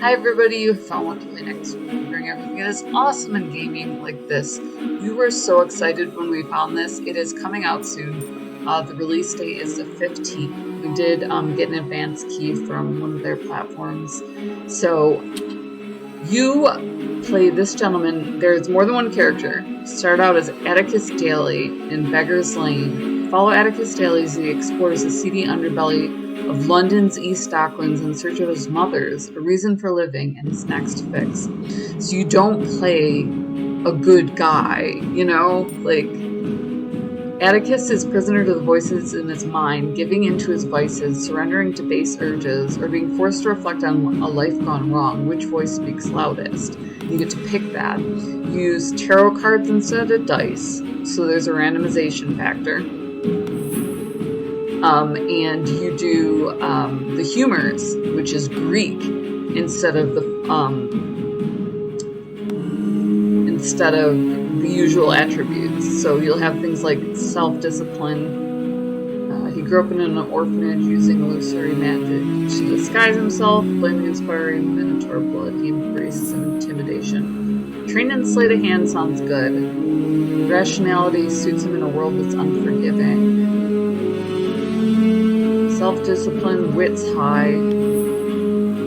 Hi everybody, you found what to play next week. Bring everything that is awesome in gaming like this. We were so excited when we found this. It is coming out soon. The release date is the 15th. We did get an advance key from one of their platforms. So you play this gentleman. There's more than one character. Start out as Atticus Daly in Beggar's Lane. Follow Atticus Daly as he explores the seedy underbelly of London's East Docklands in search of his mother's, a reason for living, and his next fix. So you don't play a good guy, you know? Like, Atticus is prisoner to the voices in his mind, giving in to his vices, surrendering to base urges, or being forced to reflect on a life gone wrong. Which voice speaks loudest? You get to pick that. You use tarot cards instead of dice, so there's a randomization factor. And you do the humors, which is Greek, instead of the usual attributes. So you'll have things like self-discipline. He grew up in an orphanage using illusory magic to disguise himself, blaming inspiring Minotaur blood. He embraces intimidation. Trained in sleight of hand sounds good. Rationality suits him in a world that's unforgiving. Self-discipline, wits high,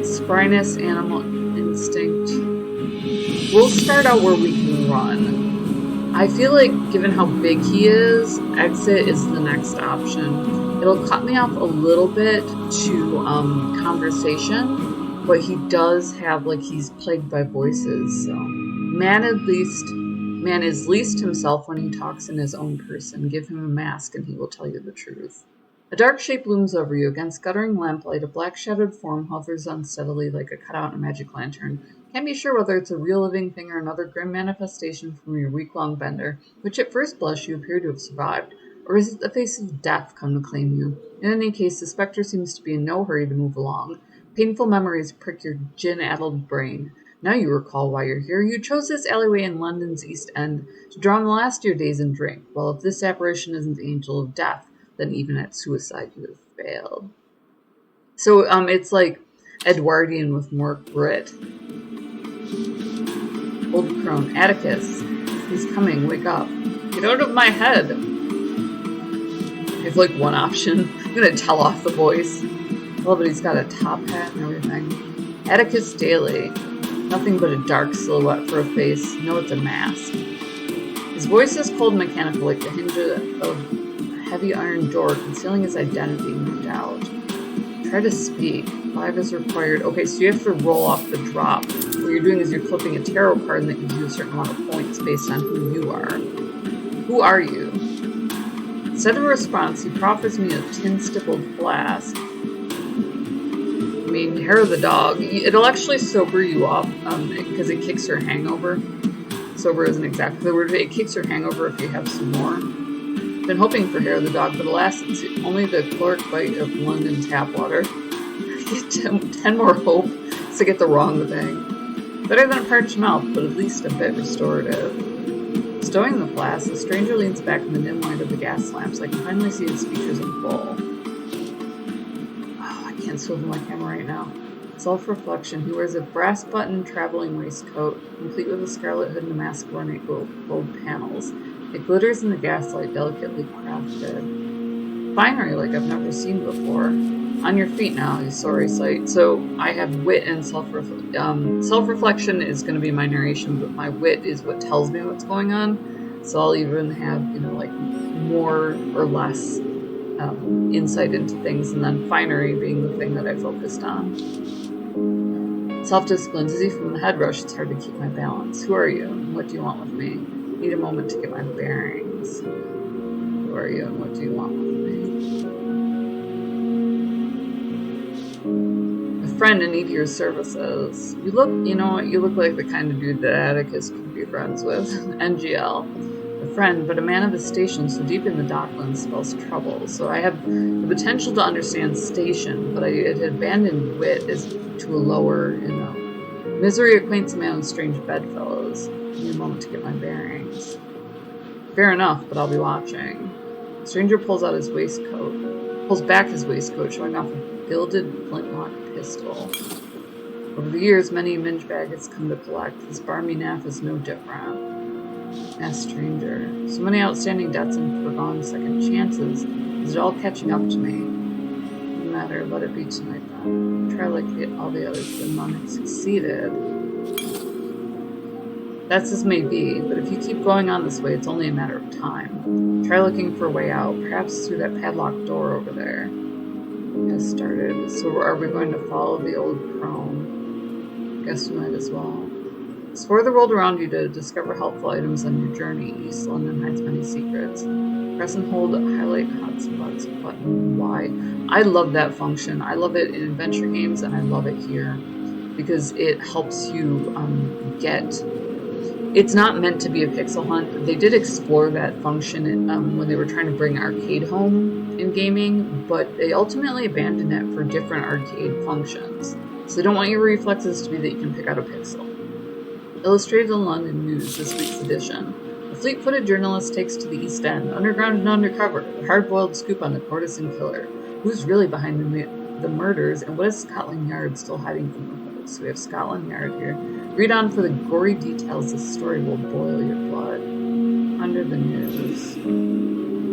spryness, animal instinct. We'll start out where we can run. I feel like, given how big he is, exit is the next option. It'll cut me off a little bit to conversation, but he does have, like, he's plagued by voices, so. Man is least himself when he talks in his own person. Give him a mask and he will tell you the truth. A dark shape looms over you. Against guttering lamplight, a black-shadowed form hovers unsteadily like a cutout in a magic lantern. Can't be sure whether it's a real living thing or another grim manifestation from your week-long bender, which at first blush you appear to have survived. Or is it the face of death come to claim you? In any case, the spectre seems to be in no hurry to move along. Painful memories prick your gin-addled brain. Now you recall why you're here. You chose this alleyway in London's East End to draw on the last of your days and drink. Well, if this apparition isn't the angel of death, then even at suicide you have failed. So it's like Edwardian with more grit. Old crone, Atticus, he's coming, wake up. Get out of my head. I have like one option. I'm gonna tell off the voice. Oh, but he's got a top hat and everything. Atticus Daly. Nothing but a dark silhouette for a face. No, it's a mask. His voice is cold and mechanical, like the hinge of heavy iron door concealing his identity, no doubt. Try to speak. 5 is required. Okay, so you have to roll off the drop. What you're doing is you're flipping a tarot card that gives you a certain amount of points based on who you are. Who are you? Instead of a response, he proffers me a tin-stippled flask. I mean, hair of the dog. It'll actually sober you up because it kicks your hangover. Sober isn't exactly the word. It kicks your hangover if you have some more. Been hoping for hair of the dog, but alas, it's only the caloric bite of London tap water. Get 10 more hope to get the wrong thing. Better than a parched mouth, but at least a bit restorative. Stowing the flask, the stranger leans back in the dim light of the gas lamps. I can finally see his features in full. Oh, I can't swivel my camera right now. Self-reflection. He wears a brass-buttoned traveling waistcoat, complete with a scarlet hood and a mask of ornate gold panels. It glitters in the gaslight, delicately crafted. Finery like I've never seen before. On your feet now, you sorry sight. So I have wit and self-reflection. Self-reflection is going to be my narration, but my wit is what tells me what's going on. So I'll even have, like more or less insight into things, and then finery being the thing that I focused on. Self-discipline. Dizzy from the head rush, it's hard to keep my balance. Who are you? And what do you want with me? Need a moment to get my bearings. Who are you and what do you want with me? A friend in need of your services. You look like the kind of dude that Atticus could be friends with. NGL. A friend, but a man of the station, so deep in the Docklands spells trouble. So I have the potential to understand station, but it had abandoned wit as to a lower, Misery acquaints a man with strange bedfellows. Need a moment to get my bearings. Fair enough, but I'll be watching. The stranger pulls back his waistcoat, showing off a gilded flintlock pistol. Over the years, many minge bag has come to collect. This barmy naff is no different. Asked stranger. So many outstanding debts and foregone second chances. Is it all catching up to me? No matter, let it be tonight then. Try like all the others, but none have succeeded. That's as may be, but if you keep going on this way, it's only a matter of time. Try looking for a way out, perhaps through that padlocked door over there. Has started. So are we going to follow the old crone? Guess we might as well. Explore the world around you to discover helpful items on your journey. East London hides many secrets. Press and hold highlight hotspots button Y. I love that function. I love it in adventure games, and I love it here because it helps you get. It's not meant to be a pixel hunt. They did explore that function when they were trying to bring arcade home in gaming, but they ultimately abandoned it for different arcade functions. So they don't want your reflexes to be that you can pick out a pixel. Illustrated in London News, this week's edition. A fleet-footed journalist takes to the East End, underground and undercover, a hard-boiled scoop on the courtesan killer. Who's really behind the murders, and what is Scotland Yard still hiding from the hood? So we have Scotland Yard here. Read on for the gory details. This story will boil your blood. Under the news.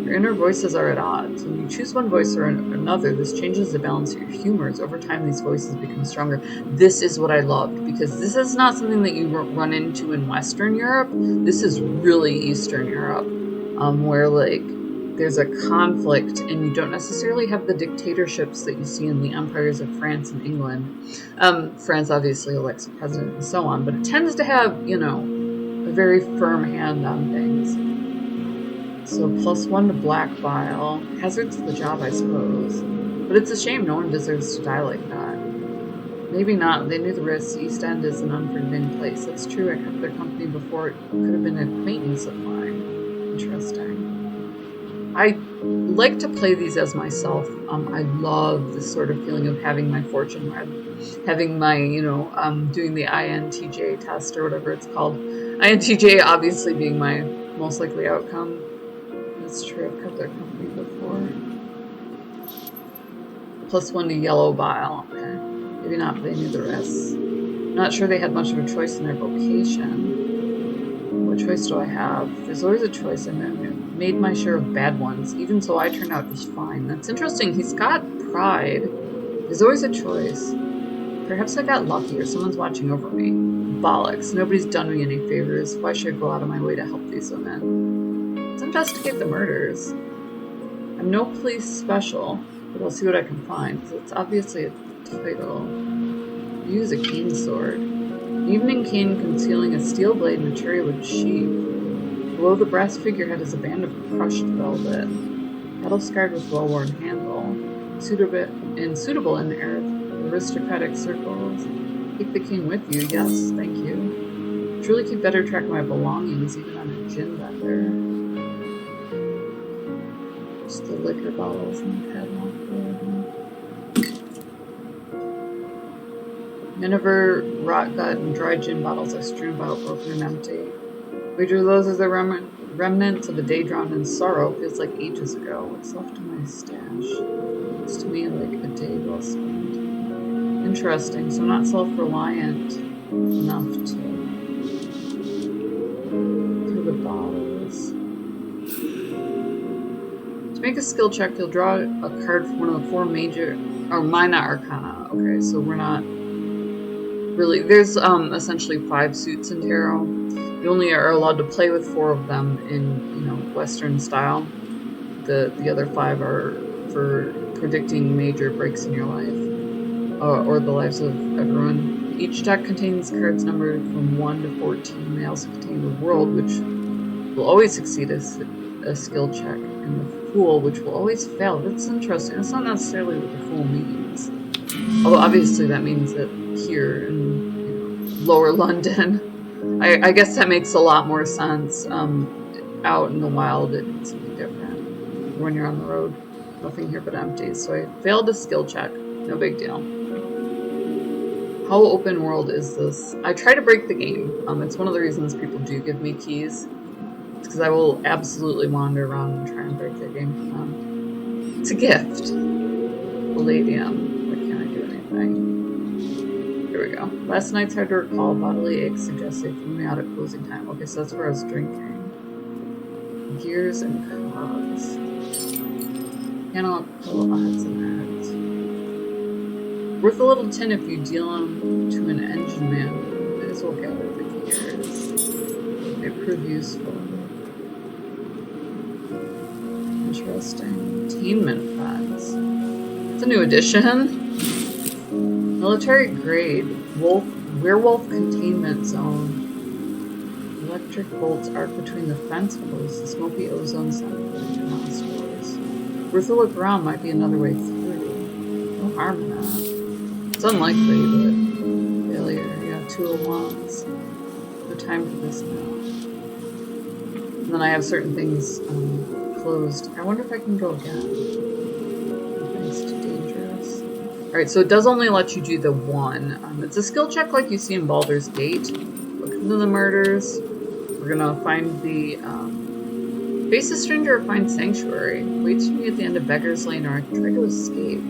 Your inner voices are at odds. When you choose one voice or another, this changes the balance of your humors. Over time, these voices become stronger. This is what I loved, because this is not something that you run into in Western Europe. This is really Eastern Europe, where, like, there's a conflict, and you don't necessarily have the dictatorships that you see in the empires of France and England. France obviously elects a president and so on, but it tends to have, you know, a very firm hand on things. So +1 to black bile. Hazards of the job, I suppose. But it's a shame no one deserves to die like that. Maybe not. They knew the risks. East End is an unforgiving place. That's true. I kept their company before. It could have been an acquaintance of mine. Interesting. I like to play these as myself. I love this sort of feeling of having my fortune read. Having my, you know, doing the INTJ test or whatever it's called. INTJ obviously being my most likely outcome. That's true, I've kept their company before. +1 to yellow bile. Okay. Maybe not, but they knew the risks. Not sure they had much of a choice in their vocation. What choice do I have? There's always a choice, and I made my share of bad ones. Even so, I turned out just fine. That's interesting. He's got pride. There's always a choice. Perhaps I got lucky, or someone's watching over me. Bollocks. Nobody's done me any favors. Why should I go out of my way to help these women? Let's investigate the murders. I'm no police special, but I'll see what I can find, because it's obviously a title. Use a cane sword. An evening cane concealing a steel blade and a cherrywood sheath. Below the brass figurehead is a band of crushed velvet. Battle-scarred with well-worn handle. Suitable in aristocratic circles. Take the cane with you. Yes, thank you. Truly keep better track of my belongings, even on a gin bender. Just the liquor bottles and the padlock door. Miniver, rot gut, and dry gin bottles are strewn about, broken and empty. Wager those are the remnants of a day drowned in sorrow. Feels like ages ago. What's left in my stash? Looks to me like a day well spent. Interesting, so I'm not self-reliant enough to the bottles. To make a skill check, you'll draw a card from one of the 4 major, or minor arcana. Okay, so we're not really, there's essentially 5 suits in tarot. You only are allowed to play with 4 of them in, you know, Western style. The other 5 are for predicting major breaks in your life, or the lives of everyone. Each deck contains cards numbered from 1 to 14. They also contain the world, which will always succeed a skill check, and the fool, which will always fail. That's interesting. That's not necessarily what the fool means. Although obviously that means that here in, you know, lower London, I guess that makes a lot more sense. Out in the wild, it's different. When you're on the road, nothing here but empty. So I failed a skill check. No big deal. How open world is this? I try to break the game. It's one of the reasons people do give me keys. It's because I will absolutely wander around and try and break their game for them. It's a gift. Palladium. Why can't I do anything? Here we we go. Last night's hard to recall. Bodily aches suggest they threw me out at closing time. Okay, so that's where I was drinking. Gears and cogs. Panel pull odds and ends. Worth a little tin if you deal them to an engine man. Might as well gather the gears. They prove useful. Interesting. Containment pods. It's a new addition. Military grade. Werewolf containment zone. Electric bolts arc between the fence posts. The smoky ozone sound of the nostrils. Worth a look around might be another way through. No harm in that. It's unlikely, but failure. Yeah, 2 of wands. No time for this now. And then I have certain things closed. I wonder if I can go again. It's too dangerous. Alright, so it does only let you do the one. It's a skill check like you see in Baldur's Gate. Look into the murders. We're gonna find the face a stranger or find sanctuary. Waits for me at the end of Beggar's Lane, or I can try to escape.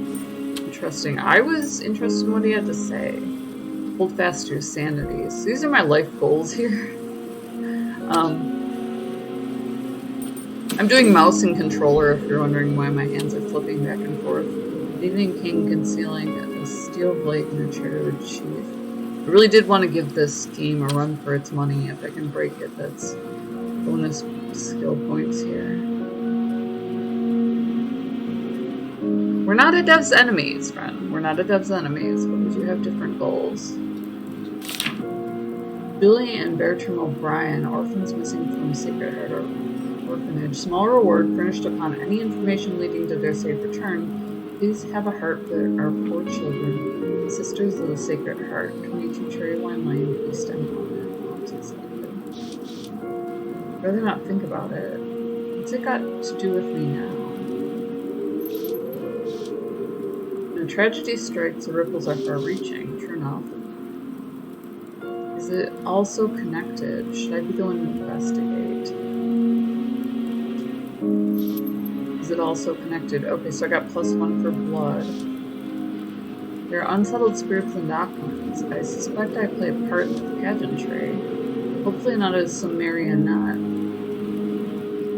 Interesting. I was interested in what he had to say. Hold fast to your sanity. So these are my life goals here. I'm doing mouse and controller if you're wondering why my hands are flipping back and forth. Evening King concealing a steel blade in a chartered sheath. I really did want to give this game a run for its money. If I can break it, that's bonus skill points here. We're not a dev's enemies, friend. We're not a dev's enemies, but we do have different goals. Billy and Bertram O'Brien, orphans missing from Sacred Heart Orphanage. Small reward furnished upon any information leading to their safe return. Please have a heart for our poor children. Sisters of the Sacred Heart, 22 Cherry Wine Lane, East End, I'd rather not think about it. What's it got to do with me now? When a tragedy strikes, the ripples are far-reaching. True enough. Is it also connected? Should I be the one to investigate? Is it also connected? Okay, so I got +1 for blood. There are unsettled spirits and documents. I suspect I play a part in the pageantry. Hopefully not as some marionette.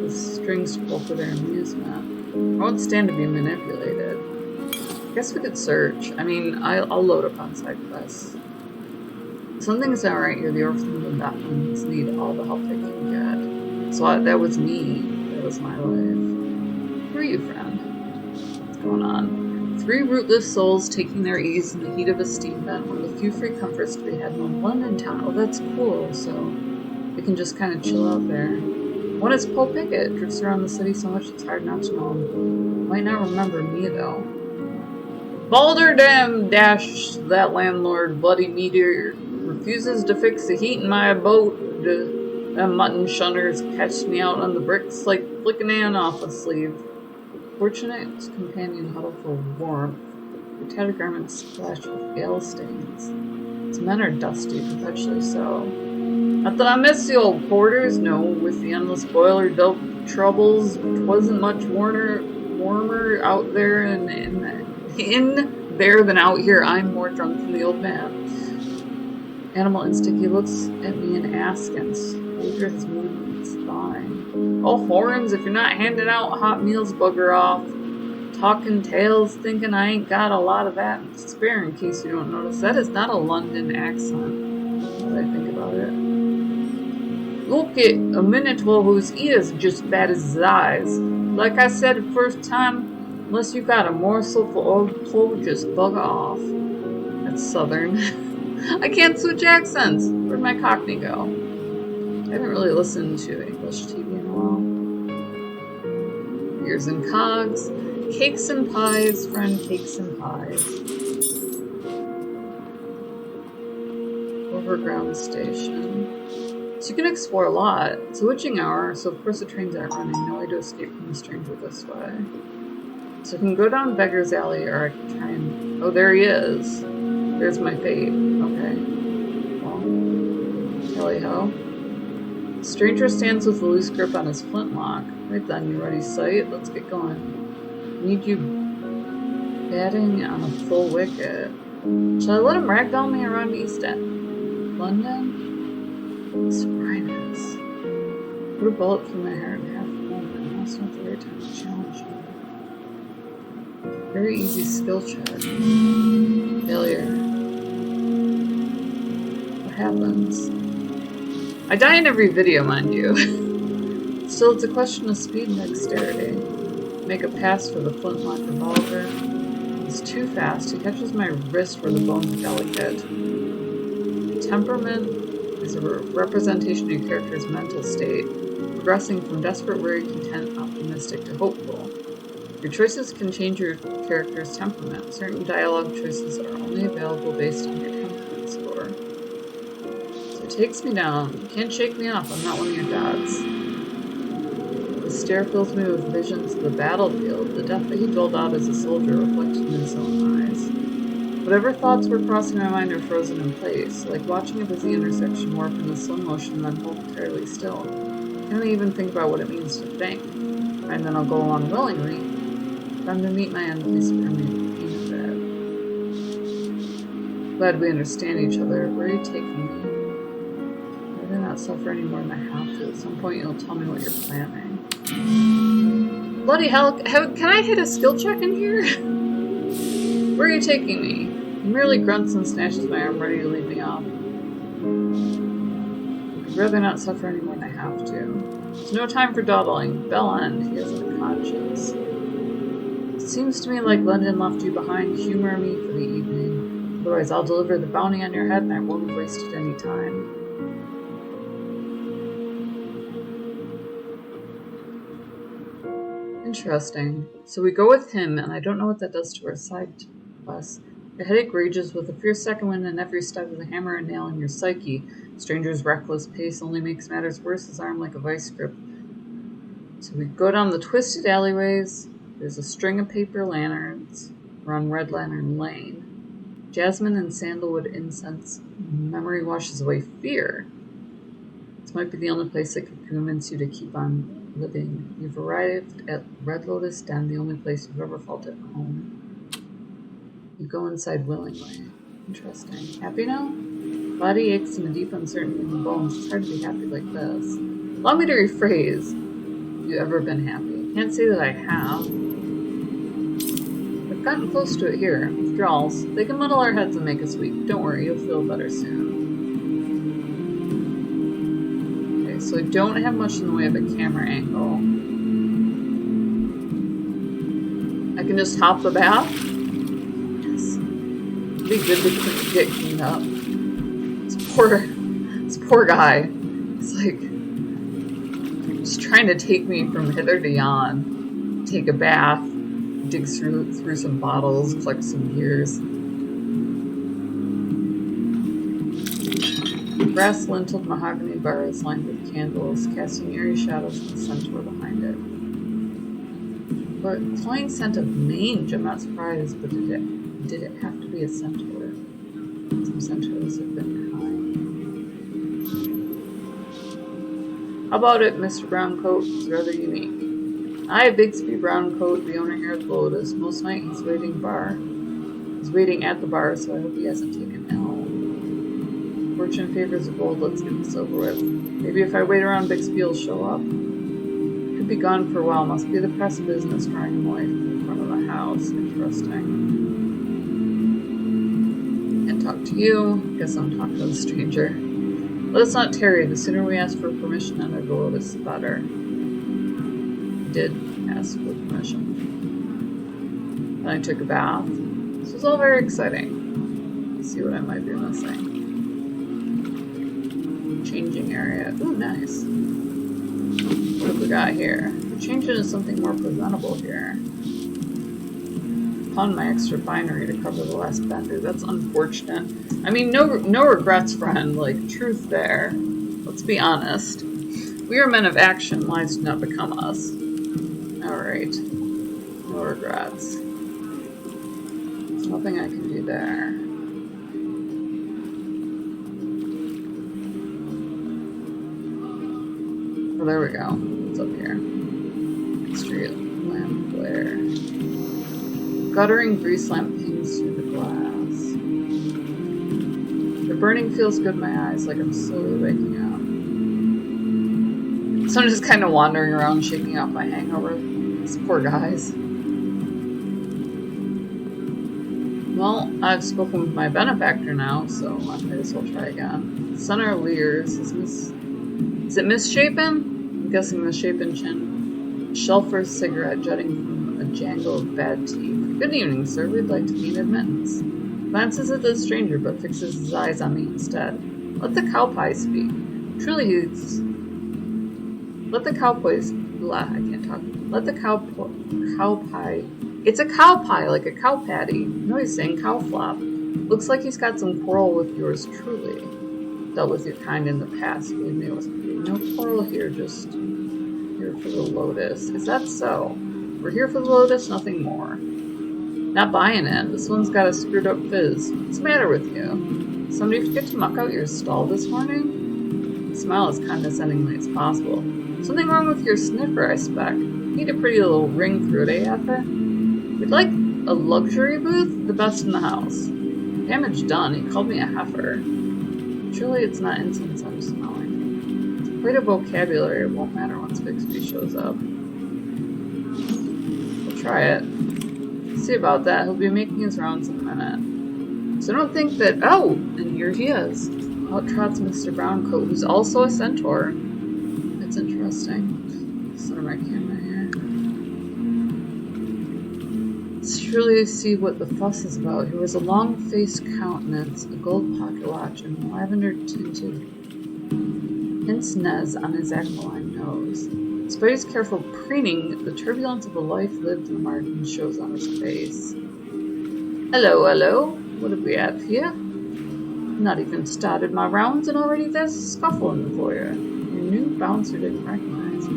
The strings pull for their amusement. I won't stand to be manipulated. I guess we could search. I mean, I'll load up on side quests. Something's not right here. The orphans and documents need all the help they can get. So that was me. That was my life. Who are you, friend? What's going on? 3 rootless souls taking their ease in the heat of a steam vent, one of the few free comforts to be had in London town. Oh, that's cool, so we can just kind of chill out there. One is Paul Pickett, drifts around the city so much it's hard not to know him. Might not remember me, though. Balderdam dash that landlord, bloody meteor, refuses to fix the heat in my boat. Them mutton shunners catch me out on the bricks like flicking an off a sleeve. Fortunate companion huddle for warmth. Their tattered garments splash with gale stains. Its men are dusty, perpetually so. Not that I miss the old quarters, no, with the endless boiler troubles, 'twasn't much warmer out there in there than out here. I'm more drunk than the old man. Animal instinct, he looks at me and askance. Later his movement's thawing. Oh, horns, if you're not handing out hot meals, bugger off. Talking tales, thinking I ain't got a lot of that to spare in case you don't notice. That is not a London accent, now that I think about it. Look at a Minotaur whose ears just bad as his eyes. Like I said the first time, unless you got a morsel for old Paul, just bugger off. That's southern. I can't switch accents. Where'd my Cockney go? I haven't really listened to English TV in a while. Gears and cogs. Cakes and pies, friend, cakes and pies. Overground station. So you can explore a lot. It's a witching hour, so of course the trains aren't running. No way to escape from the stranger this way. So I can go down Beggar's Alley, or I can try and... Oh, there he is. There's my fate. Okay. Well, tally-ho. Stranger stands with a loose grip on his flintlock. Right then, you ready, sight? Let's get going. Need you batting on a full wicket. Should I let him ragdoll me around East End? London? Sobrinas. Put a bullet through my heart and half a moment. That's not the right time to challenge me. Very easy skill check. Failure. What happens? I die in every video, mind you. Still, it's a question of speed and dexterity. Make a pass for the flintlock revolver. He's too fast. He catches my wrist where the bone's delicate. Temperament is a representation of your character's mental state, progressing from desperate, worried, content, optimistic to hopeful. Your choices can change your character's temperament. Certain dialogue choices are only available based on your temperament score. So it takes me down. You can't shake me off. I'm not one of your gods. The stare fills me with visions of the battlefield, the death that he doled out as a soldier reflected in his own eyes. Whatever thoughts were crossing my mind are frozen in place, like watching a busy intersection warp into slow motion and then hold entirely still. I can't even think about what it means to think. And then I'll go along willingly. Time to meet my end, please spare me the pain of it. Glad we understand each other. Where are you taking me? I do not suffer any more than I have to. At some point you'll tell me what you're planning. Bloody hell, can I hit a skill check in here? Where are you taking me? He merely grunts and snatches my arm, ready to lead me off. I'd rather not suffer any more than I have to. There's no time for dawdling. Bell end, he has a conscience. It seems to me like London left you behind. Humor me for the evening. Otherwise I'll deliver the bounty on your head and I won't have wasted any time. Interesting. So we go with him, and I don't know what that does to our side quest. The headache rages with a fierce second wind, and every step is a hammer and nail in your psyche. Stranger's reckless pace only makes matters worse, his arm like a vice grip. So we go down the twisted alleyways. There's a string of paper lanterns. We're on Red Lantern Lane. Jasmine and sandalwood incense. Memory washes away fear. This might be the only place that could convince you to keep on living. You've arrived at Red Lotus Den, the only place you've ever felt at home. You go inside willingly. Interesting. Happy now? Body aches and a deep uncertainty in the bones. It's hard to be happy like this. Allow me to rephrase. Have you ever been happy? Can't say that I have. I've gotten close to it here. Withdrawals. They can muddle our heads and make us weak. Don't worry, you'll feel better soon. So I don't have much in the way of a camera angle. I can just hop the bath. Yes. It'd be good to get cleaned up. This poor guy. It's like just trying to take me from hither to yon. Take a bath, dig through some bottles, collect some gears. Brass lintled mahogany bars lined with candles, casting eerie shadows in the centaur behind it. But cloying scent of mange, I'm not surprised, but did it have to be a centaur? Some centaurs have been kind. How about it, Mr. Browncoat? It's rather unique. I, Bigsby Browncoat, the owner here at the Lotus. Most night he's waiting at the bar, so I hope he hasn't taken ill. Fortune favors the bold, let's get this over with. Maybe if I wait around, Bixby will show up. Could be gone for a while, must be the press business drawing him away from the front of the house. Interesting. Can't talk to you. Guess I'm talking to the stranger. Let us not tarry. The sooner we ask for permission to enter the Lotus, the better. I did ask for permission. Then I took a bath. This was all very exciting. Let's see what I might be missing. Changing area. Ooh, nice. What have we got here? We're changing to something more presentable here. Pawned my extra finery to cover the last bender. That's unfortunate. I mean, no regrets, friend. Like, truth there. Let's be honest. We are men of action. Lives do not become us. Alright. No regrets. There's nothing I can do there. Oh, there we go. What's up here? Street lamp glare. Guttering grease lamp pings through the glass. The burning feels good in my eyes, like I'm slowly waking up. So I'm just kind of wandering around, shaking off my hangover. These poor guys. Well, I've spoken with my benefactor now, so I might as well try again. Senator Lears, is it misshapen? I'm guessing misshapen chin. Shelf for a cigarette jutting from a jangle of bad teeth. Good evening, sir. We'd like to gain admittance. Glances at the stranger, but fixes his eyes on me instead. Let the cow pie speak. Truly, let the cow pie. I can't talk. Let the cow pie. It's a cow pie, like a cow patty. No, he's saying cow flop. Looks like he's got some quarrel with yours truly. Dealt with your kind in the past. Believe me, it was pretty. No quarrel here, just here for the Lotus. Is that so? We're here for the Lotus, nothing more. Not buying it. This one's got a screwed up fizz. What's the matter with you? Somebody forget to muck out your stall this morning? Smile as condescendingly as possible. Something wrong with your sniffer, I spec. Need a pretty little ring through it, eh, Effer? We'd like a luxury booth, the best in the house. Damage done. He called me a heifer. Surely it's not incense I'm smelling. It's quite a vocabulary. It won't matter once Bixby shows up. We'll try it. See about that. He'll be making his rounds in a minute. So I don't think that... Oh! And here he is. Out trots Mr. Browncoat, who's also a centaur. That's interesting. Center my camera here. Let's really see what the fuss is about. He wears a long-faced countenance, a gold pocket watch, and lavender-tinted pince-nez on his aquiline nose. Despite his careful preening, the turbulence of a life lived in the margins shows on his face. Hello, hello. What have we have here? Not even started my rounds and already there's a scuffle in the foyer. Your new bouncer didn't recognize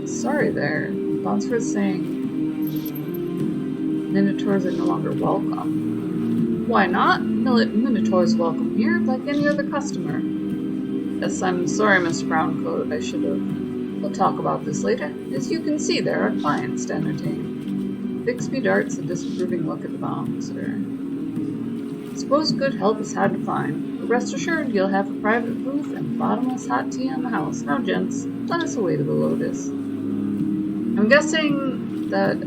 me. Sorry there. The bouncer was saying Minotaurs are no longer welcome. Why not? Minotaurs welcome here like any other customer. Yes, I'm sorry, Mr. Browncoat. I should have. We'll talk about this later. As you can see, there are clients to entertain. Bixby darts a disapproving look at the bouncer. Suppose good help is hard to find, but rest assured you'll have a private booth and bottomless hot tea on the house. Now, gents, let us away to the Lotus. I'm guessing that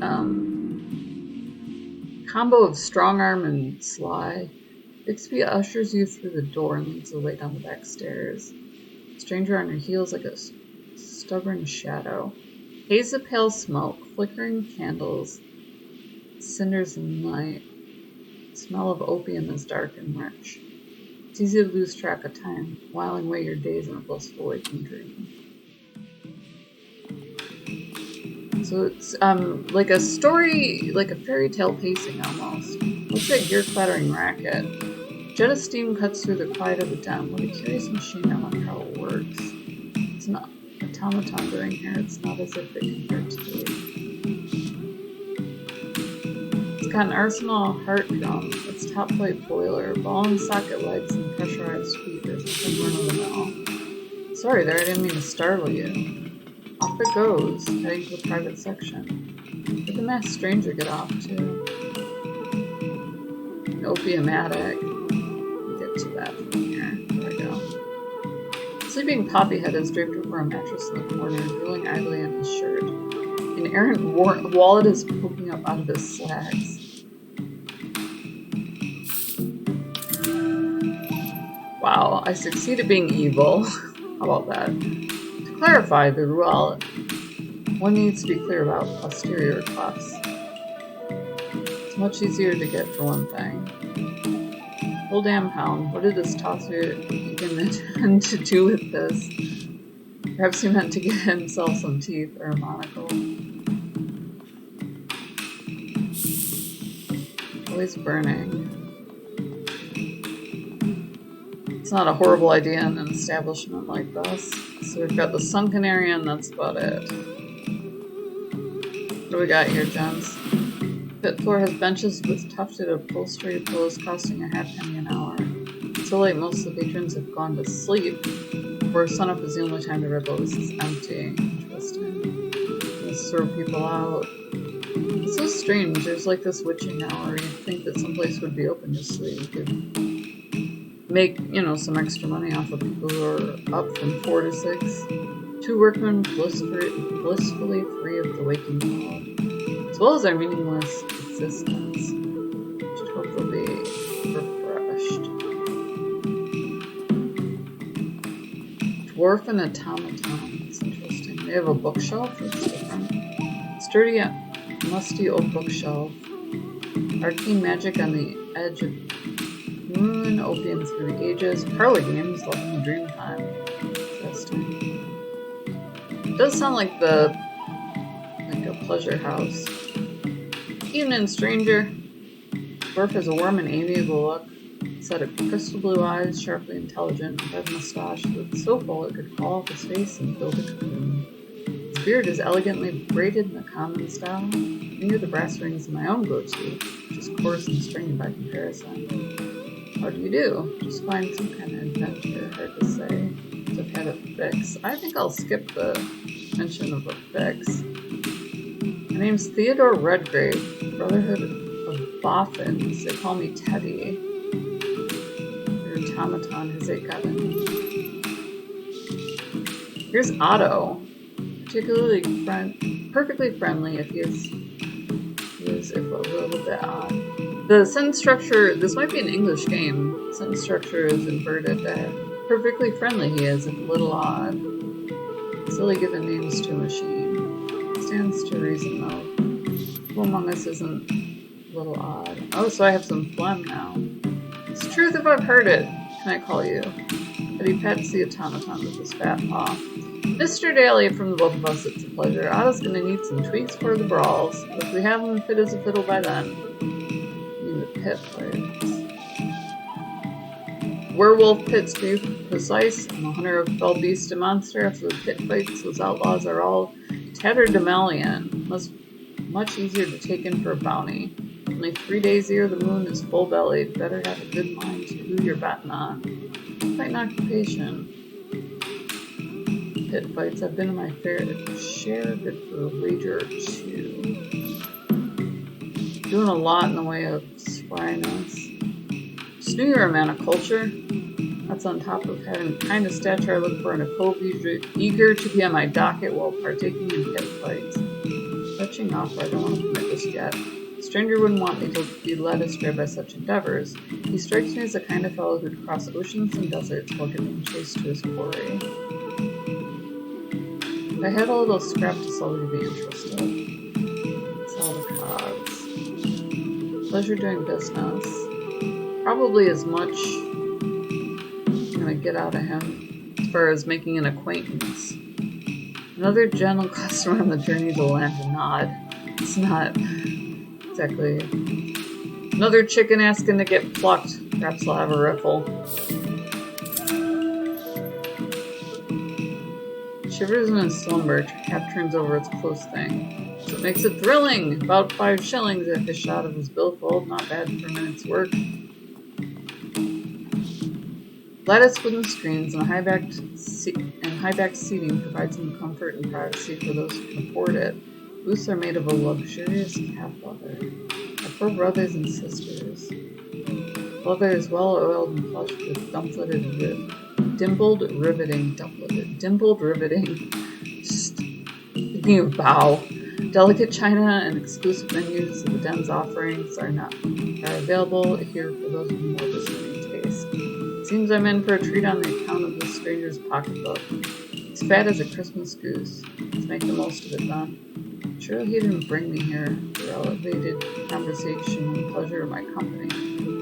combo of strong arm and sly. Bixby ushers you through the door and leads the way down the back stairs. Stranger on your heels like a stubborn shadow. Haze of pale smoke, flickering candles, cinders in the night. Smell of opium is dark and rich. It's easy to lose track of time, whiling away your days in a blissful waking dream. So it's like a story, like a fairy tale pacing almost. Looks like gear-clattering racket. Jet of steam cuts through the quiet of the den. What a curious machine, I wonder how it works. It's not automaton during here, it's not as if it compared to you. It's got an arsenal of heart drum, its top plate boiler, ball and socket lights, and pressurized speakers. Nothing run of the mill. Sorry there, I didn't mean to startle you. Off it goes, heading to the private section. Where'd the masked stranger get off to? An opium attic. Get to that from here. There we go. Sleeping Poppyhead is draped over a mattress in the corner, drooling idly on his shirt. An errant wallet is poking up out of his slacks. Wow, I succeed at being evil. How about that? To clarify the rule, one needs to be clear about posterior cuffs. It's much easier to get for one thing. Whole damn pound. What did this tosser even intend to do with this? Perhaps he meant to get himself some teeth or a monocle. Always burning. It's not a horrible idea in an establishment like this. So we've got the sunken area and that's about it. What do we got here, gents? Pit floor has benches with tufted upholstery pillows costing a halfpenny an hour. So late most of the patrons have gone to sleep. Where sunup is the only time the Red Lotus is empty. Interesting. Let's throw people out. This It's so strange. There's like this witching hour. You'd think that someplace would be open just so you could make, some extra money off of people who are up from 4 to 6. 2 workmen blissfully free of the waking cloud, as well as their meaningless existence. Should hope they'll be refreshed. Dwarf and automaton. That's interesting. They have a bookshelf. That's different. Sturdy, musty old bookshelf. Arcane magic on the edge of ruin. Opium through the ages. Parlor games. Welcome to dream time. Interesting. It does sound like a pleasure house. Evening, stranger. Dwarf has a warm and amiable look. Set of crystal blue eyes, sharply intelligent, a red mustache that's so full it could fall off his face and build a cocoon. His beard is elegantly braided in the common style. Near the brass rings in my own goatee, which is coarse and stringy by comparison. How do you do? Just find some kind of adventure, hard to say. I've had a fix. I think I'll skip the mention of a fix. My name's Theodore Redgrave, Brotherhood of Boffins. They call me Teddy. Your automaton has it gotten. Here's Otto. Perfectly friendly if he is a little bit odd. The sentence structure, this might be an English game. Sentence structure is inverted there. Perfectly friendly he is, if a little odd. Silly given names to a machine. Stands to reason though. Who among us isn't a little odd? Oh, so I have some phlegm now. It's truth if I've heard it. Can I call you? But he pats the automaton with his fat paw. Mr. Daly, from the both of us, it's a pleasure. Otto's gonna need some tweaks for the brawls. If we have him fit as a fiddle by then. In the pit fights. Werewolf pits, to be precise. I'm a hunter of fell beast and monster. After the pit fights, those outlaws are all tatterdemalion. Much easier to take in for a bounty. Only 3 days a year the moon is full-bellied. Better have a good mind to who you're betting on. Quite an occupation. Pit fights have been my fair share, good for a wager or 2. Doing a lot in the way of spryness. Just knew you were a man of culture. That's on top of having the kind of stature I look for in a cove, eager to be on my docket while partaking in pit fights. Touching off, I don't want to commit this yet. A stranger wouldn't want me to be led astray by such endeavors. He strikes me as the kind of fellow who'd cross oceans and deserts while giving chase to his quarry. If I had a little scrap to sell, would you be interested? Sell the cogs. Pleasure doing business. Probably as much I'm going to get out of him as far as making an acquaintance. Another gentle customer on the journey to land a nod. It's not exactly. Another chicken asking to get plucked. Perhaps I'll have a riffle. Shivers in his slumber, cap turns over its close thing. So it makes it thrilling. About 5 shillings if a shot of his billfold. Not bad for a minute's work. Lattice wooden screens and high-backed seating provide some comfort and privacy for those who can afford it. Booths are made of a luxurious calf leather. My 4 brothers and sisters. Leather is well oiled and flushed with dimpled riveting. Just thinking of bow. Delicate china and exclusive menus of the den's offerings are available here for those with more discerning taste. Seems I'm in for a treat on the account of this stranger's pocketbook. It's fat as a Christmas goose. Let's make the most of it then. Surely he didn't bring me here for elevated conversation and pleasure of my company.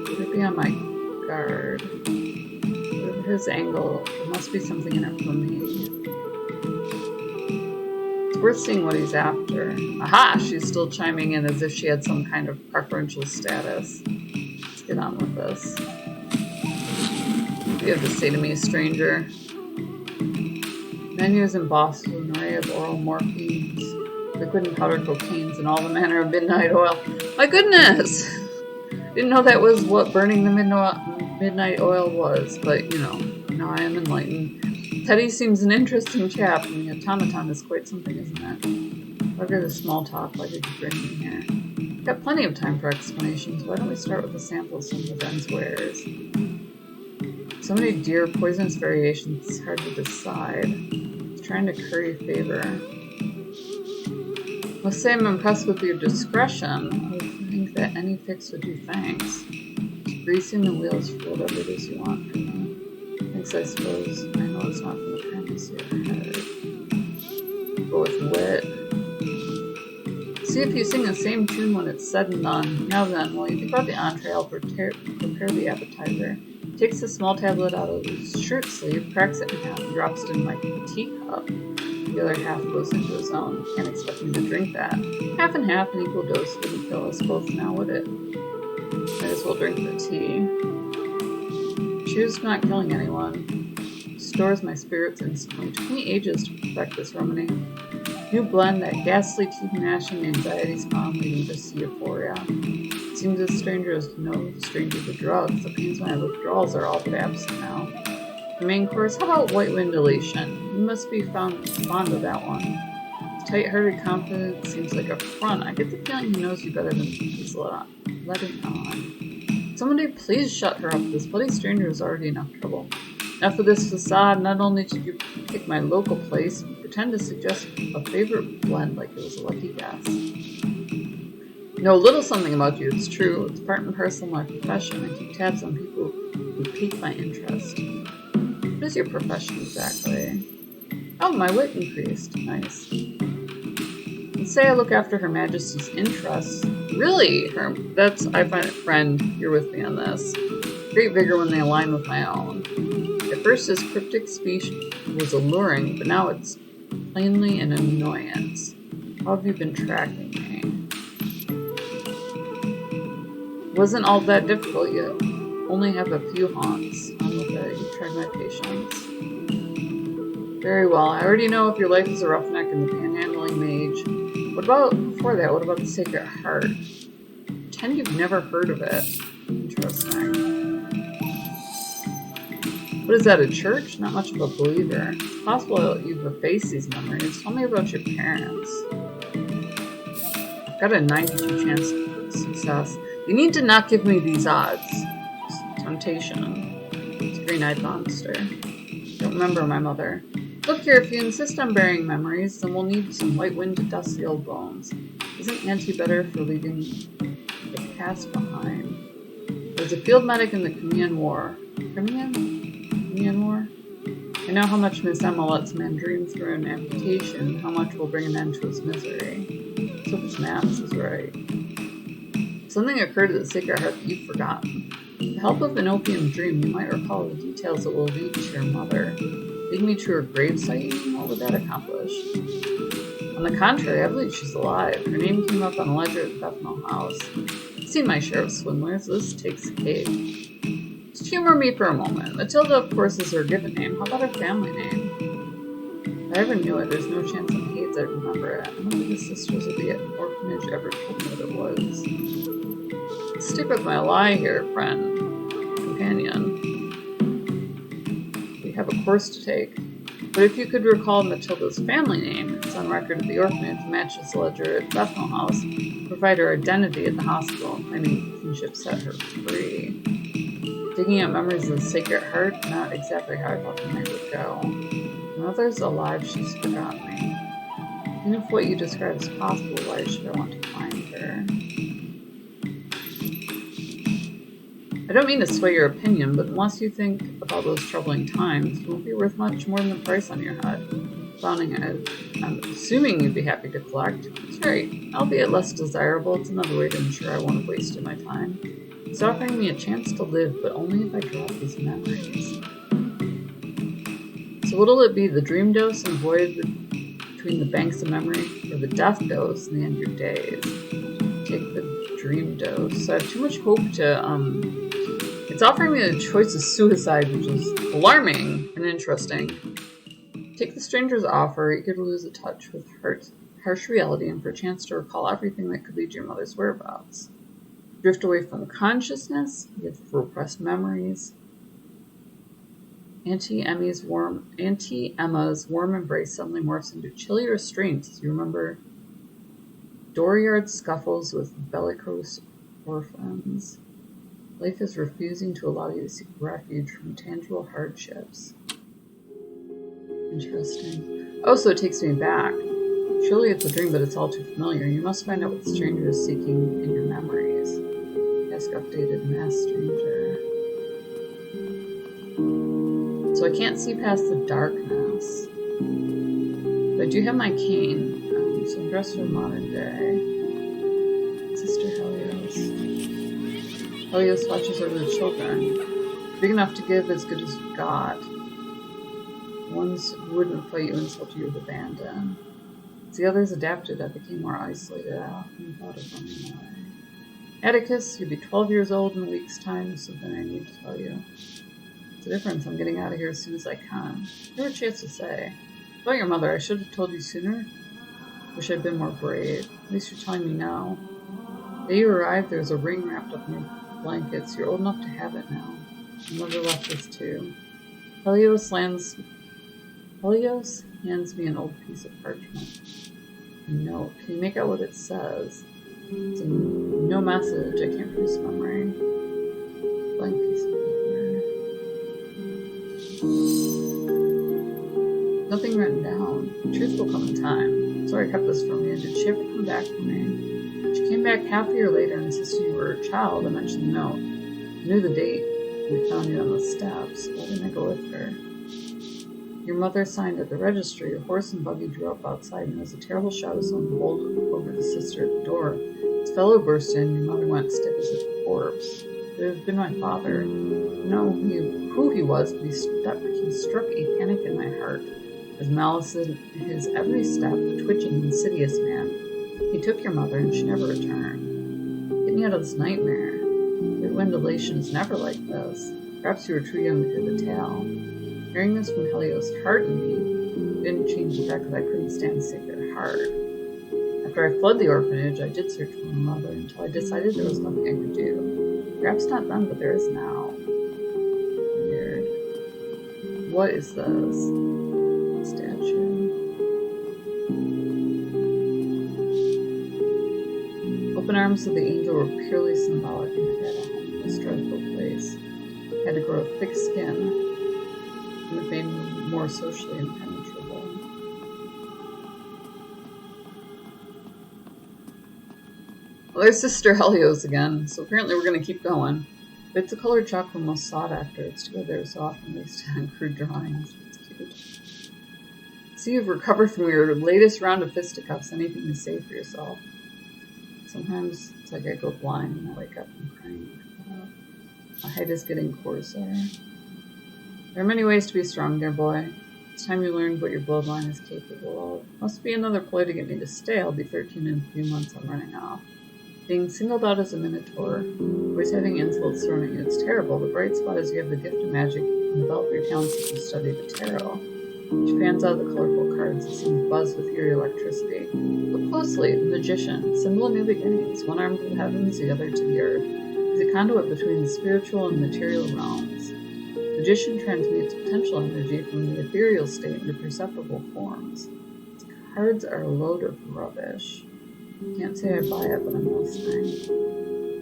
Better be on my guard. Whatever his angle, there must be something in it for me. It's worth seeing what he's after. Aha! She's still chiming in as if she had some kind of preferential status. Let's get on with this. You have to say to me, stranger. Menus embossed with an array of oral morphines, liquid and powdered cocaines, and all the manner of midnight oil. My goodness! Didn't know that was what burning the midnight oil was, but now I am enlightened. Teddy seems an interesting chap, and the automaton is quite something, isn't it? Bugger the small talk. Why did you bring me here? Got plenty of time for explanations. Why don't we start with a sample of some of Ben's wares? So many dear poisonous variations, it's hard to decide. He's trying to curry favor. Must say I'm impressed with your discretion. I would think that any fix would do thanks. Just greasing the wheels for whatever it is you want from me. Thanks, I suppose. I know it's not from the kindness of your head. But with wit. See if you sing the same tune when it's said and done. Now then, while you think about the entree, I'll prepare the appetizer. He takes a small tablet out of his shirt sleeve, cracks it in half, and drops it in my teacup. The other half goes into his own. Can't expect me to drink that. Half and half, an equal dose wouldn't kill us both now, would it? Might as well drink the tea. Choose not killing anyone. Stores my spirits instantly. It took me ages to perfect this remedy. New blend, that ghastly teeth gnashing anxiety spawn leading just to euphoria. It seems as stranger as no stranger to drugs. The pains of my withdrawals are all but absent now. The main course, how about white wind elation? You must be fond of that one. His tight-hearted confidence seems like a front. I get the feeling he knows you better than he's letting on. Somebody please shut her up. This bloody stranger is already enough trouble. Enough of this facade. Not only did you pick my local place, you pretend to suggest a favorite blend like it was a lucky guess. Know a little something about you, it's true. It's part and parcel of my profession. I keep tabs on people who pique my interest. What is your profession exactly? Oh, my wit increased. Nice. And say I look after Her Majesty's interests. Really? I find it, friend, you're with me on this. Great vigor when they align with my own. At first his cryptic speech was alluring, but now it's plainly an annoyance. How have you been tracking me? Wasn't all that difficult yet. Only have a few haunts. On with it. You tried my patience. Very well. I already know if your life is a roughneck and the panhandling mage. What about before that? What about the Sacred Heart? Pretend you've never heard of it. Interesting. What is that, a church? Not much of a believer. It's possible you've effaced these memories. Tell me about your parents. I've got a 92 chance of success. You need to not give me these odds. Temptation. It's a green-eyed monster. Don't remember my mother. Look here, if you insist on burying memories, then we'll need some white wind to dust the old bones. Isn't Auntie better for leaving the past behind? I was a field medic in the Crimean War. Crimean War? I know how much Miss Emma lets a man dream through an amputation, how much will bring an end to his misery. Let's hope his maths is right. Something occurred at the Sacred Heart that you've forgotten. With the help of an opium dream, you might recall the details that will lead to your mother. Lead me to her gravesite? What would that accomplish? On the contrary, I believe she's alive. Her name came up on a ledger at the Bethnal House. I've seen my share of swindlers. This takes the cake. Just humor me for a moment. Matilda, of course, is her given name. How about her family name? If I ever knew it, there's no chance in Hades I'd remember it. None of the sisters of the orphanage ever told me what it was. Stick with my lie here, friend. Companion. We have a course to take. But if you could recall Matilda's family name, it's on record at the orphanage, matches the ledger at Bethnal House, provide her identity at the hospital, claiming kinship set her free. Digging up memories of the Sacred Heart, not exactly how I thought the night would go. Mother's alive, she's forgotten me. Even if what you describe is possible, why should I want to find her? I don't mean to sway your opinion, but unless you think about those troubling times, it won't be worth much more than the price on your head. I'm assuming you'd be happy to collect. That's right. Albeit less desirable, it's another way to ensure I won't have wasted my time. It's offering me a chance to live, but only if I drop these memories. So what'll it be, the dream dose and void between the banks of memory, or the death dose and the end of your days? Take the dream dose. So I have too much hope to, it's offering me the choice of suicide, which is alarming and interesting. Take the stranger's offer, eager to lose a touch with harsh reality and for a chance to recall everything that could lead to your mother's whereabouts. Drift away from consciousness, with repressed memories. Auntie Emma's warm embrace suddenly morphs into chilly restraints as you remember Dooryard scuffles with bellicose orphans. Life is refusing to allow you to seek refuge from tangible hardships. Interesting. Oh, so it takes me back. Surely it's a dream, but it's all too familiar. You must find out what the stranger is seeking in your memories. Ask updated mass stranger. So I can't see past the darkness. But I do have my cane, so I'm dressed for modern day. Sister Helios. Helios watches over the children. Big enough to give, as good as you've got. The ones who wouldn't fight you insult you with abandon. As the others adapted, I became more isolated. I often thought of running away. Atticus, you'll be 12 years old in a week's time, something I need to tell you. It's a difference. I'm getting out of here as soon as I can. You have a chance to say. About your mother, I should have told you sooner. Wish I'd been more brave. At least you're telling me now. The day you arrived, there was a ring wrapped up in your blankets. You're old enough to have it now. Your mother left us too. Helios hands me an old piece of parchment. A note. Can you make out what it says? It's no message. I can't produce memory. Blank piece of paper. Nothing written down. The truth will come in time. Sorry I kept this from you. Did she ever come back for me? She came back half a year later and insisted you were a child. I mentioned the note. I knew the date. We found you on the steps. Why didn't I go with her? Your mother signed at the registry. A horse and buggy drew up outside, and there was a terrible shout of someone bowled over the sister at the door. This fellow burst in. Your mother went stiff as a corpse. It would have been my father. I don't know who he was, but he struck a panic in my heart. His malice in his every step, a twitching, insidious man. He took your mother, and she never returned. Get me out of this nightmare. Midwind elation is never like this. Perhaps you were too young to hear the tale. Hearing this from Helios hardened me. It didn't change the fact that I couldn't stand Sacred Heart. After I fled the orphanage, I did search for my mother until I decided there was nothing I could do. Perhaps not then, but there is now. Weird. What is this? Statue. Open arms of the angel were purely symbolic and had a home in this dreadful place. I had to grow a thick skin. And it made me more socially impenetrable. Well, there's Sister Helios again, so apparently we're going to keep going. Bits of colored chalk were most sought after. It's too bad they're so often wasted on crude drawings. It's cute. See, you've recovered from your latest round of fisticuffs. Anything to say for yourself. Sometimes it's like I go blind and I wake up and crying. My height is getting coarser. There are many ways to be strong, dear boy. It's time you learned what your bloodline is capable of. Must be another ploy to get me to stay. I'll be 13 in a few months. I'm running off. Being singled out as a minotaur, always having insults thrown at you, it's terrible. The bright spot is you have the gift of magic and develop your talents as you study the tarot. She fans out the colorful cards that seem to buzz with eerie electricity. Look closely, the magician, symbol of new beginnings, one arm to the heavens, the other to the earth. He's a conduit between the spiritual and material realms. The magician transmutes potential energy from the ethereal state into perceptible forms. Its cards are a load of rubbish. Can't say I buy it, but I'm listening.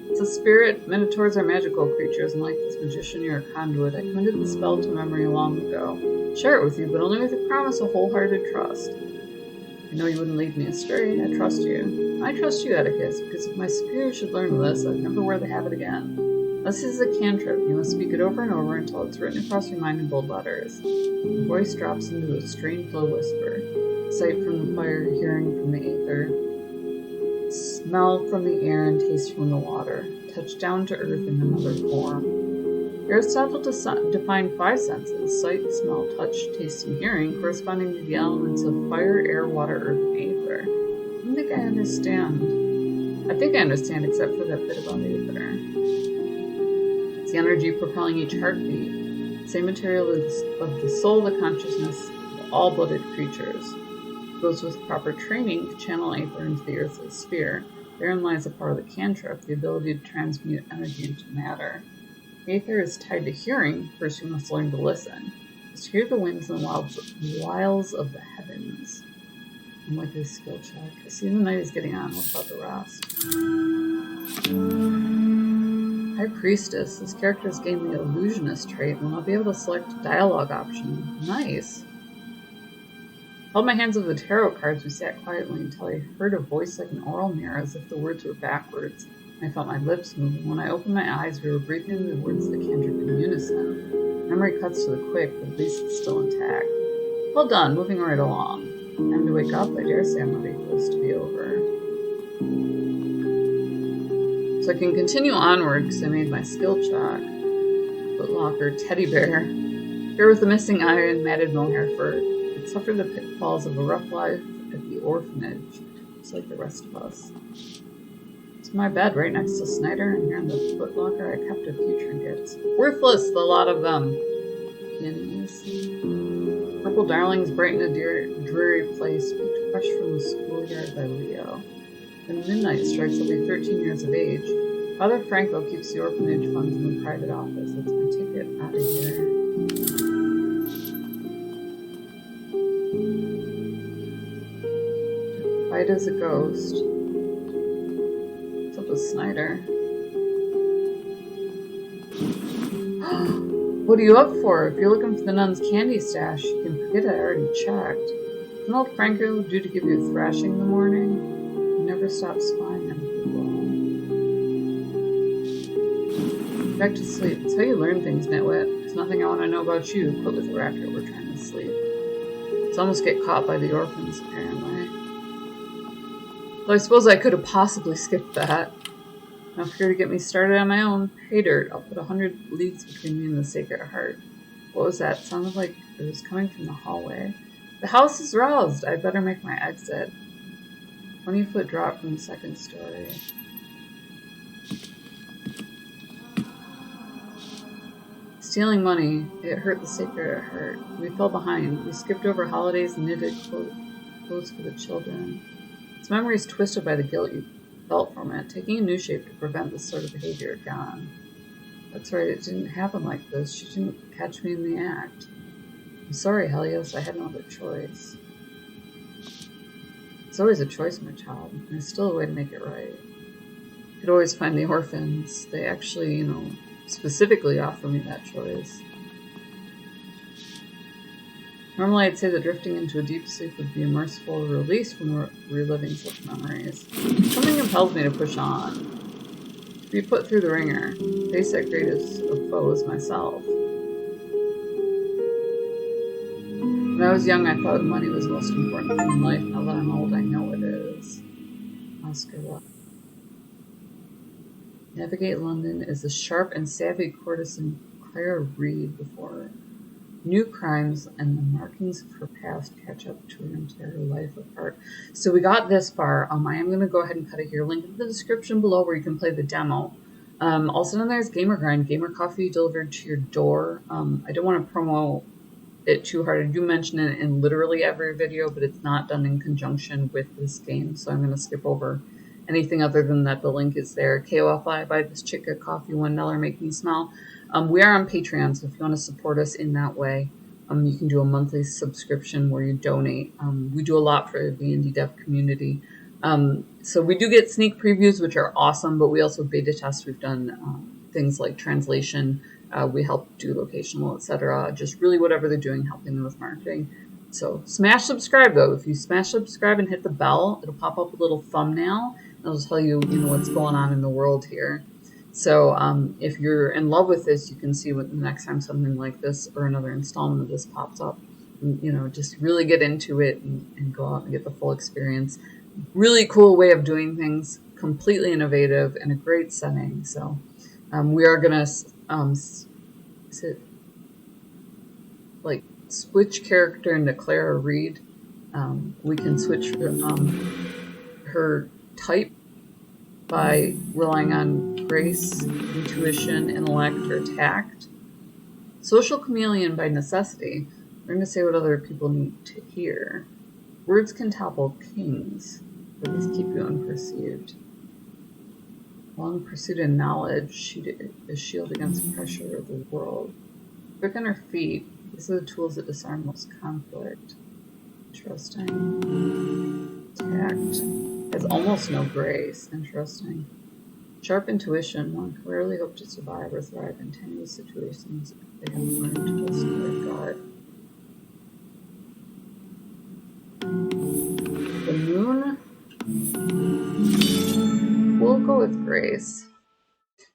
It's a spirit. Minotaurs are magical creatures, and like this magician, you're a conduit. I committed the spell to memory long ago. Share it with you, but only with the promise of wholehearted trust. I know you wouldn't lead me astray. I trust you. I trust you, Atticus, because if my superior should learn this, I'd never wear the habit again. This is a cantrip. You must speak it over and over until it's written across your mind in bold letters. The voice drops into a strained, low whisper. Sight from the fire, hearing from the aether. Smell from the air and taste from the water. Touch down to earth in another form. Aristotle defined 5 senses, sight, smell, touch, taste, and hearing, corresponding to the elements of fire, air, water, earth, and aether. I don't think I understand. I think I understand, except for that bit about aether. It's the energy propelling each heartbeat. Same material of the soul, the consciousness of all blooded creatures. Those with proper training to channel aether into the earthly sphere. Therein lies a part of the cantrip, the ability to transmute energy into matter. Aether is tied to hearing. First you must learn to listen. Just hear the winds and the wiles of the heavens. Unlikely skill check. I see the knight is getting on. What about the rest? High Priestess. This character's gained the illusionist trait, and I'll be able to select a dialogue option. Nice. Held my hands over the tarot cards. We sat quietly until I heard a voice like an oral mirror, as if the words were backwards. I felt my lips moving. When I opened my eyes, we were breathing the words of the cantrip in unison. Memory cuts to the quick, but at least it's still intact. Well done, moving right along. Time to wake up. I dare say I'm ready for this to be over. So I can continue onward because I made my skill check. Footlocker, teddy bear. Here with the missing eye and matted mohair fur. It suffered the pitfalls of a rough life at the orphanage, just like the rest of us. It's my bed right next to Snyder, and here in the footlocker I kept a few trinkets. Worthless, the lot of them. Peonies. Purple darlings brighten a dreary place, picked fresh from the schoolyard by Leo. When midnight strikes, I'll be 13 years of age. Father Franco keeps the orphanage funds in the private office. That's my ticket out of here. Fight as a ghost. What's up with Snyder? What are you up for? If you're looking for the nun's candy stash, you can forget I already checked. Isn't old Franco due to give you a thrashing in the morning? You never stop spying on people. Back to sleep. It's how you learn things, nitwit. There's nothing I want to know about you. Quit with the racket. We're trying to sleep. Let's almost get caught by the orphans, apparently. Well, I suppose I could have possibly skipped that. Now if you're to get me started on my own, pay dirt. I'll put 100 leagues between me and the Sacred Heart. What was that? It sounded like it was coming from the hallway. The house is roused. I'd better make my exit. 20-foot drop from the second story. Stealing money. It hurt the Sacred Heart. We fell behind. We skipped over holidays and knitted clothes for the children. Its memory is twisted by the guilt you felt from it, taking a new shape to prevent this sort of behavior gone. That's right, it didn't happen like this. She didn't catch me in the act. I'm sorry, Helios, I had no other choice. It's always a choice, my child, and there's still a way to make it right. You could always find the orphans. They actually, specifically offer me that choice. Normally I'd say that drifting into a deep sleep would be a merciful release from reliving such memories. Something compels me to push on. To be put through the ringer. Face that greatest of foes myself. When I was young, I thought money was the most important thing in life. Now that I'm old, I know it is. Oscar Wilde. Navigate London is the sharp and savvy courtesan Clara Reed before new crimes and the markings of her past catch up to her entire life apart. So we got this far. I am going to go ahead and cut it here. Link in the description below where you can play the demo. Also, then there's Gamer Grind, Gamer Coffee delivered to your door. I don't want to promote it too hard. I do mention it in literally every video, but it's not done in conjunction with this game, so I'm going to skip over anything other than that. The link is there. KOFI, buy this chick a coffee, $1, make me smile. We are on Patreon, so if you want to support us in that way, you can do a monthly subscription where you donate. We do a lot for the indie dev community. So we do get sneak previews, which are awesome, but we also beta test. We've done things like translation. We help do locational, etc. Just really whatever they're doing, helping them with marketing. So smash subscribe, though. If you smash subscribe and hit the bell, it'll pop up a little thumbnail. And it'll tell you, what's going on in the world here. So if you're in love with this, you can see what the next time something like this or another installment of this pops up. And, just really get into it and go out and get the full experience. Really cool way of doing things, completely innovative and a great setting. So we are going to switch character into Clara Reed. We can switch her type by relying on grace, intuition, intellect, or tact. Social chameleon by necessity. We're going to say what other people need to hear. Words can topple kings, but these keep you unperceived. Long pursuit of knowledge, a shield against pressure of the world. Quick on her feet. These are the tools that disarm most conflict. Interesting. Tact. Has almost no grace. Interesting. Sharp intuition. One can rarely hope to survive or thrive in tenuous situations if they haven't learned to just their guard. The moon. We'll go with grace.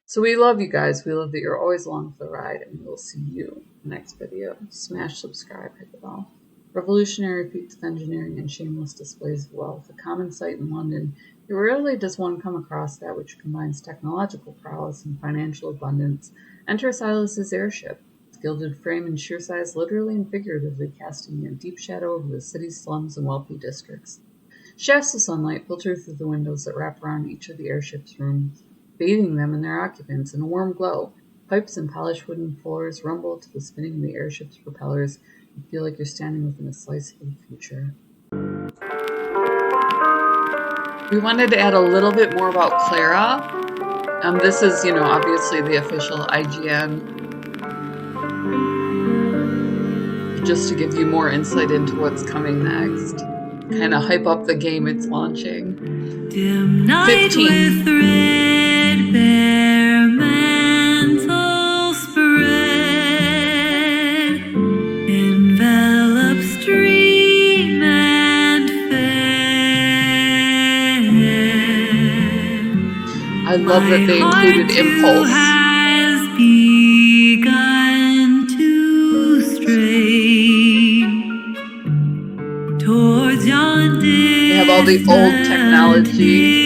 So we love you guys. We love that you're always along for the ride, and we'll see you in the next video. Smash subscribe, hit the bell. Revolutionary feats of engineering and shameless displays of wealth. A common sight in London, rarely does one come across that which combines technological prowess and financial abundance. Enter Silas's airship. Its gilded frame and sheer size literally and figuratively casting a deep shadow over the city's slums and wealthy districts. Shafts of sunlight filter through the windows that wrap around each of the airship's rooms, bathing them and their occupants in a warm glow. Pipes and polished wooden floors rumble to the spinning of the airship's propellers. You feel like you're standing within a slice of the future. We wanted to add a little bit more about Clara. This is, obviously the official IGN. Just to give you more insight into what's coming next. Kind of hype up the game it's launching. Dim night 15. With red bare mantle spread, envelop stream and fair. I love that they included Impulse. Has begun to stray towards yon They have all the old technology.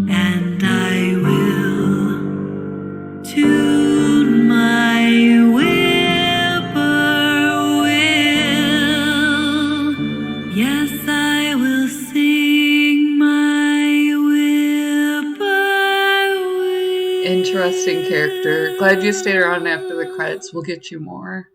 And I will tune my whippoorwill. Yes, I will sing my whippoorwill. Interesting character. Glad you stayed around after the credits. We'll get you more.